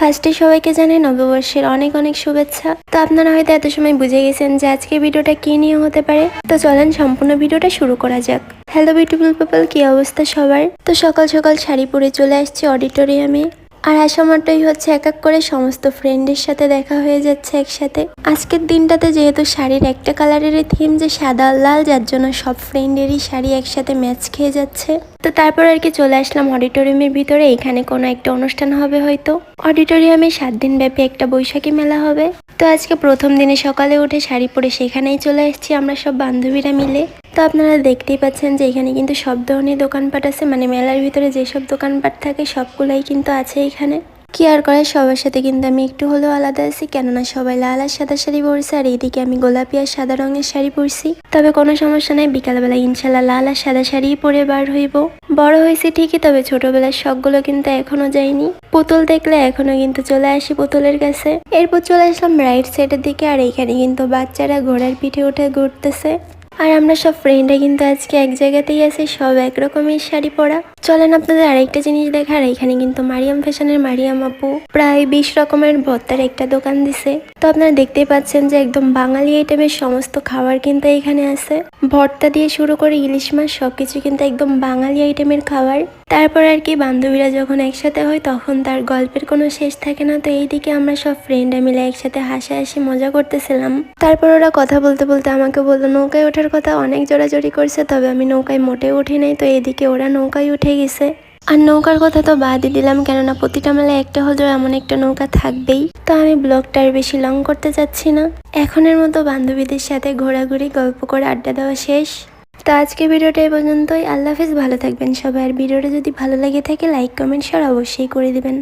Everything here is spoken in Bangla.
ফার্স্টে সবাইকে জানাই নববর্ষের অনেক অনেক শুভেচ্ছা। তো আপনারা হয়তো এত সময় বুঝে গেছেন যে আজকে ভিডিওটা কি নিয়ে হতে পারে। তো চলেন সম্পূর্ণ ভিডিওটা শুরু করা যাক। হ্যালো বিউটিফুল পিপল, কি অবস্থা সবার? তো সকাল সকাল শাড়ি পরে চলে আসছি অডিটোরিয়ামে। আর আসা মাত্রই হচ্ছে এক এক করে সমস্ত ফ্রেন্ডের সাথে দেখা হয়ে যাচ্ছে একসাথে। আজকের দিনটাতে যেহেতু শাড়ির একটা কালারের থিম যে সাদা লাল, যার জন্য সব ফ্রেন্ডেরই শাড়ি একসাথে ম্যাচ খেয়ে যাচ্ছে। তো তারপর আর কি চলে আসলাম অডিটোরিয়ামের ভিতরে। এখানে কোনো একটা অনুষ্ঠান হবে হয়তো। অডিটোরিয়ামে 7 দিন ব্যাপী একটা বৈশাখী মেলা হবে। তো আজকে প্রথম দিনে সকালে উঠে শাড়ি পরে সেখানেই চলে এসেছি আমরা সব বান্ধবীরা মিলে। তো আপনারা দেখতেই পাচ্ছেন যে এখানে কিন্তু সব ধরনের দোকানপাট আছে, মানে মেলার ভিতরে যেসব দোকানপাট থাকে সবগুলাই কিন্তু আছে এখানে। কি আর করে, সবার সাথে কিন্তু আমি একটু হলেও আলাদা আছি, কেননা সবাই লাল আর সাদা শাড়ি পরছে আর এইদিকে আমি গোলাপি আর সাদা রঙের শাড়ি পরছি। তবে কোনো সমস্যা নাই, বিকালবেলা ইনশাল্লাহ লাল আর সাদা শাড়ি পরে বার হইব। বড় হয়েছি ঠিকই, তবে ছোটবেলার শখগুলো কিন্তু এখনো যায়নি। পুতুল দেখলে এখনো কিন্তু চলে আসি পুতুলের কাছে। এরপর চলে আসলাম রাইট সাইডের দিকে, আর এইখানে কিন্তু বাচ্চারা ঘোড়ার পিঠে উঠে ঘুরতেছে। আর আমরা সব ফ্রেন্ডরা কিন্তু আজকে এক জায়গাতেই আছি, সব একরকমের শাড়ি পরা। চলেন আপনাদের আরেকটা জিনিস দেখার। এখানে কিন্তু মারিয়াম ফ্যাশনের মারিয়াম আপু প্রায় 20 রকমের ভর্তার একটা দোকান দিছে। তো আপনারা দেখতেই পাচ্ছেন যে একদম বাঙালি আইটেমের সমস্ত খাবার কিন্তু এখানে আছে। ভর্তা দিয়ে শুরু করে ইলিশ মাছ সবকিছু কিন্তু একদম বাঙালি আইটেমের খাবার। তারপর আর কি বান্ধবীরা যখন একসাথে হয় তখন তার গল্পের কোনো শেষ থাকে না। তো এইদিকে আমরা সব ফ্রেন্ডরা মিলে একসাথে হাসাহাসি মজা করতেছিলাম। তারপর ওরা কথা বলতে বলতে আমাকে বললো নৌকায় ওঠার কথা, অনেক জোরাজোরি করছে, তবে আমি নৌকায় মোটেও উঠি নাই। তো এইদিকে ওরা নৌকায় উঠে গেছে। আর নৌকার কথা তো বাদই দিলাম, কেননা প্রতিটা মেলায় একটা হলেও এমন একটা নৌকা থাকবেই। তো আমি ব্লগটা আর বেশি লং করতে চাচ্ছি না। এখনের মতো বান্ধবীদের সাথে ঘোরাঘুরি গল্প করে আড্ডা দেওয়া শেষ। তো আজকে ভিডিওটা এই পর্যন্তই। আল্লাহ হাফেজ, ভালো থাকবেন সবাই। আর ভিডিওটা যদি ভালো লেগে থাকে লাইক কমেন্ট শেয়ার অবশ্যই করে দিবেন।